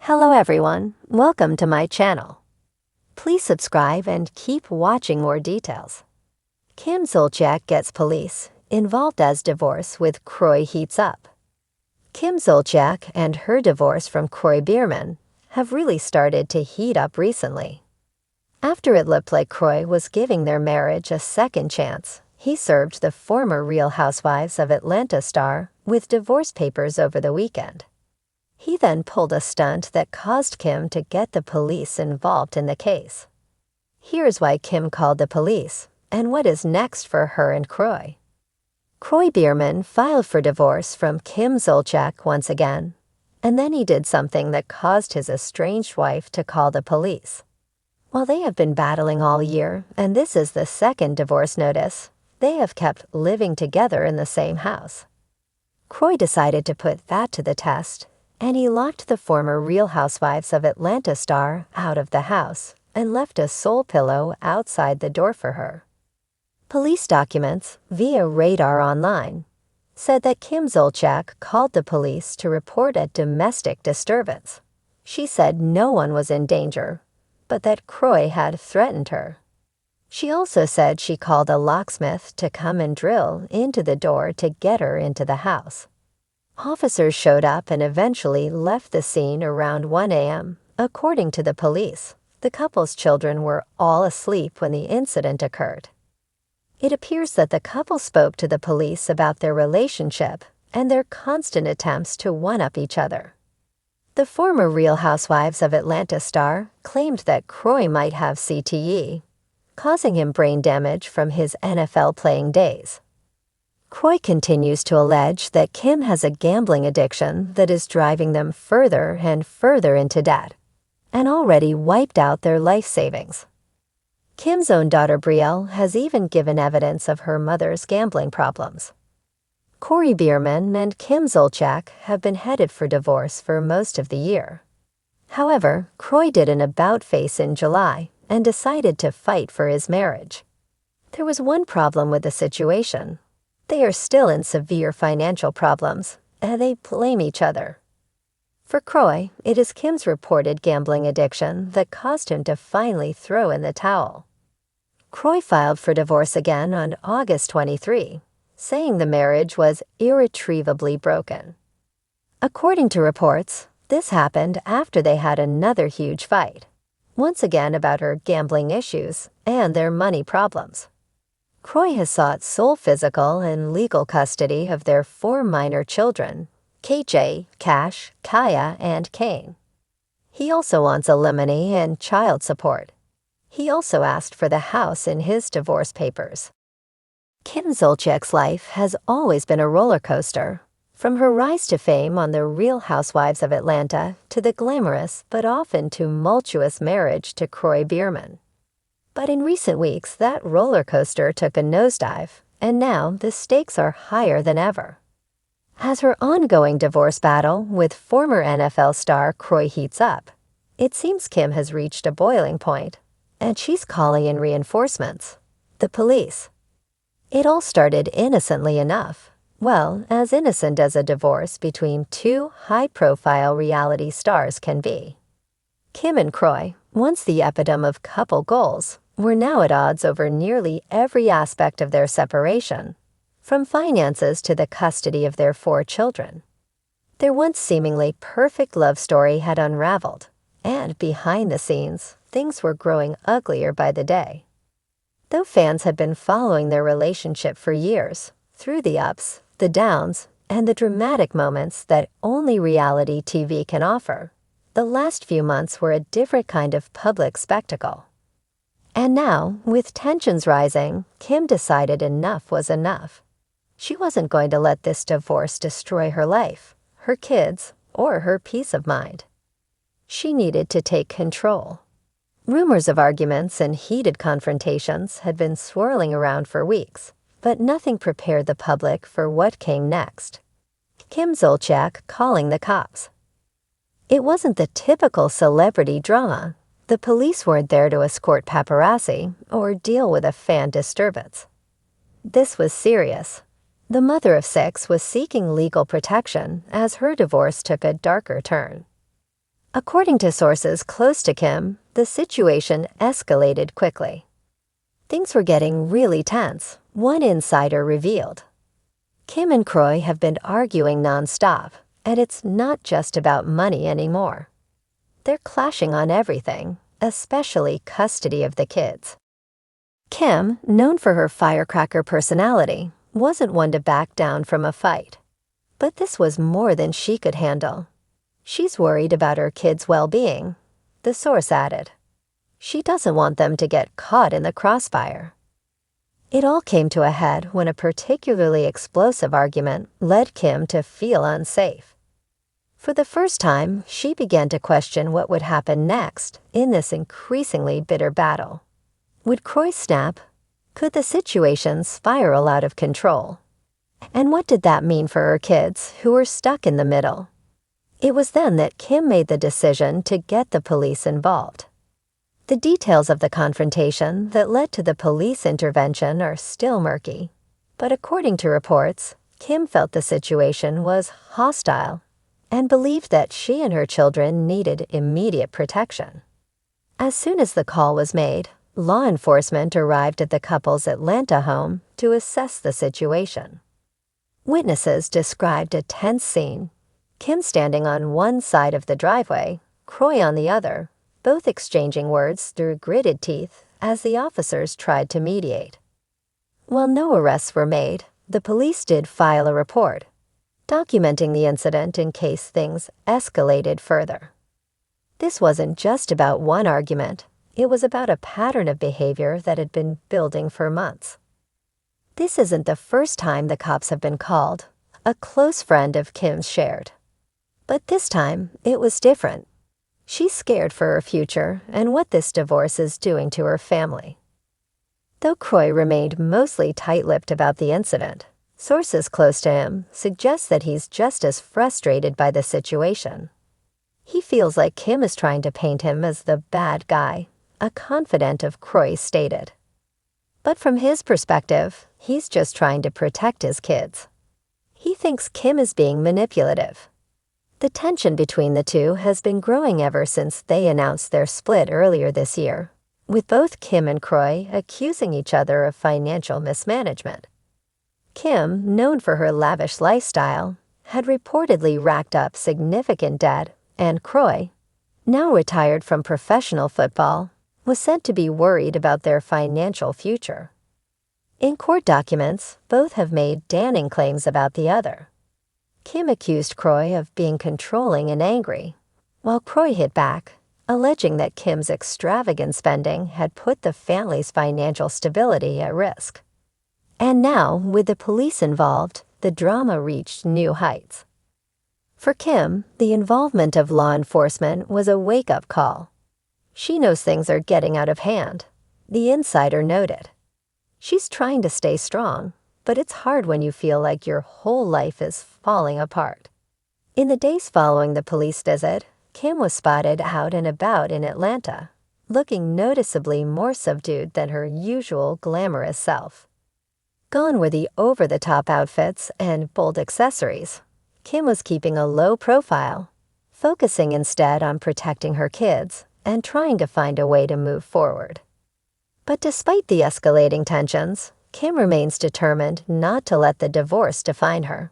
Hello everyone, welcome to my channel. Please subscribe and keep watching more details. Kim Zolciak gets police involved as divorce with Kroy heats up. Kim Zolciak and her divorce from Kroy have really started to heat up recently. After it looked like Kroy was giving their marriage a second chance, he served the former Real Housewives of Atlanta star with divorce papers over the weekend. He then pulled a stunt that caused Kim to get the police involved in the case. Here's why Kim called the police, and what is next for her and Kroy. Kroy filed for divorce from Kim Zolciak once again, and then he did something that caused his estranged wife to call the police. While they have been battling all year, and this is the second divorce notice, they have kept living together in the same house. Kroy decided to put that to the test, and he locked the former Real Housewives of Atlanta star out of the house and left a soul pillow outside the door for her. Police documents, via Radar Online, said that Kim Zolciak called the police to report a domestic disturbance. She said no one was in danger, but that Kroy had threatened her. She also said she called a locksmith to come and drill into the door to get her into the house. Officers showed up and eventually left the scene around 1 a.m. According to the police, the couple's children were all asleep when the incident occurred. It appears that the couple spoke to the police about their relationship and their constant attempts to one-up each other. The former Real Housewives of Atlanta star claimed that Kroy might have CTE, causing him brain damage from his NFL playing days. Kroy continues to allege that Kim has a gambling addiction that is driving them further and further into debt, and already wiped out their life savings. Kim's own daughter Brielle has even given evidence of her mother's gambling problems. Kroy and Kim Zolciak have been headed for divorce for most of the year. However, Kroy did an about-face in July and decided to fight for his marriage. There was one problem with the situation. They are still in severe financial problems, and they blame each other. For Kroy, it is Kim's reported gambling addiction that caused him to finally throw in the towel. Kroy filed for divorce again on August 23, saying the marriage was irretrievably broken. According to reports, this happened after they had another huge fight, once again about her gambling issues and their money problems. Kroy has sought sole physical and legal custody of their 4 minor children, KJ, Cash, Kaya, and Kane. He also wants alimony and child support. He also asked for the house in his divorce papers. Kim Zolciak's life has always been a roller coaster, from her rise to fame on the Real Housewives of Atlanta to the glamorous but often tumultuous marriage to Kroy. But in recent weeks, that roller coaster took a nosedive, and now the stakes are higher than ever. As her ongoing divorce battle with former NFL star Kroy heats up, it seems Kim has reached a boiling point, and she's calling in reinforcements, the police. It all started innocently enough, well, as innocent as a divorce between 2 high-profile reality stars can be. Kim and Kroy, once the epitome of couple goals, were now at odds over nearly every aspect of their separation, from finances to the custody of their 4 children. Their once seemingly perfect love story had unraveled, and behind the scenes, things were growing uglier by the day. Though fans had been following their relationship for years, through the ups, the downs, and the dramatic moments that only reality TV can offer, the last few months were a different kind of public spectacle. And now, with tensions rising, Kim decided enough was enough. She wasn't going to let this divorce destroy her life, her kids, or her peace of mind. She needed to take control. Rumors of arguments and heated confrontations had been swirling around for weeks, but nothing prepared the public for what came next. Kim Zolciak calling the cops. It wasn't the typical celebrity drama. The police weren't there to escort paparazzi or deal with a fan disturbance. This was serious. The mother of 6 was seeking legal protection as her divorce took a darker turn. According to sources close to Kim, the situation escalated quickly. Things were getting really tense, one insider revealed. Kim and Kroy have been arguing nonstop, and it's not just about money anymore. They're clashing on everything, especially custody of the kids. Kim, known for her firecracker personality, wasn't one to back down from a fight. But this was more than she could handle. She's worried about her kids' well-being, the source added. She doesn't want them to get caught in the crossfire. It all came to a head when a particularly explosive argument led Kim to feel unsafe. For the first time, she began to question what would happen next in this increasingly bitter battle. Would Kroy snap? Could the situation spiral out of control? And what did that mean for her kids, who were stuck in the middle? It was then that Kim made the decision to get the police involved. The details of the confrontation that led to the police intervention are still murky, but according to reports, Kim felt the situation was hostile and believed that she and her children needed immediate protection. As soon as the call was made, law enforcement arrived at the couple's Atlanta home to assess the situation. Witnesses described a tense scene, Kim standing on one side of the driveway, Kroy on the other, both exchanging words through gritted teeth as the officers tried to mediate. While no arrests were made, the police did file a report, documenting the incident in case things escalated further. This wasn't just about one argument, it was about a pattern of behavior that had been building for months. This isn't the first time the cops have been called, a close friend of Kim's shared. But this time, it was different. She's scared for her future and what this divorce is doing to her family. Though Kroy remained mostly tight-lipped about the incident, sources close to him suggest that he's just as frustrated by the situation. He feels like Kim is trying to paint him as the bad guy, a confidant of Kroy stated. But from his perspective, he's just trying to protect his kids. He thinks Kim is being manipulative. The tension between the two has been growing ever since they announced their split earlier this year, with both Kim and Kroy accusing each other of financial mismanagement. Kim, known for her lavish lifestyle, had reportedly racked up significant debt, and Kroy, now retired from professional football, was said to be worried about their financial future. In court documents, both have made damning claims about the other. Kim accused Kroy of being controlling and angry, while Kroy hit back, alleging that Kim's extravagant spending had put the family's financial stability at risk. And now, with the police involved, the drama reached new heights. For Kim, the involvement of law enforcement was a wake-up call. She knows things are getting out of hand, the insider noted. She's trying to stay strong, but it's hard when you feel like your whole life is falling apart. In the days following the police visit, Kim was spotted out and about in Atlanta, looking noticeably more subdued than her usual glamorous self. Gone were the over-the-top outfits and bold accessories. Kim was keeping a low profile, focusing instead on protecting her kids and trying to find a way to move forward. But despite the escalating tensions, Kim remains determined not to let the divorce define her.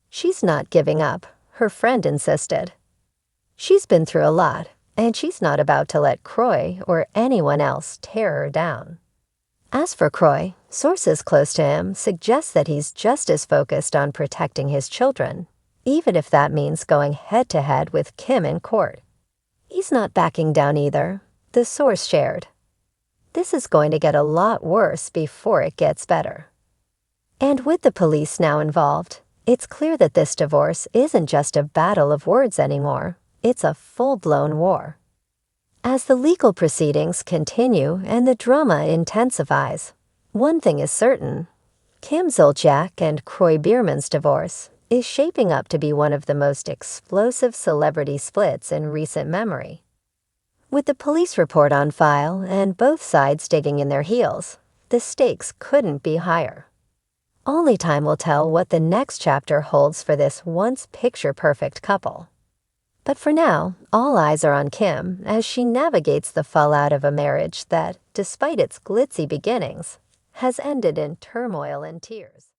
She's not giving up, her friend insisted. She's been through a lot, and she's not about to let Kroy or anyone else tear her down. As for Kroy, sources close to him suggest that he's just as focused on protecting his children, even if that means going head-to-head with Kim in court. He's not backing down either, the source shared. This is going to get a lot worse before it gets better. And with the police now involved, it's clear that this divorce isn't just a battle of words anymore, it's a full-blown war. As the legal proceedings continue and the drama intensifies, one thing is certain. Kim Zolciak and Kroy Biermann's divorce is shaping up to be one of the most explosive celebrity splits in recent memory. With the police report on file and both sides digging in their heels, the stakes couldn't be higher. Only time will tell what the next chapter holds for this once picture-perfect couple. But for now, all eyes are on Kim as she navigates the fallout of a marriage that, despite its glitzy beginnings, has ended in turmoil and tears.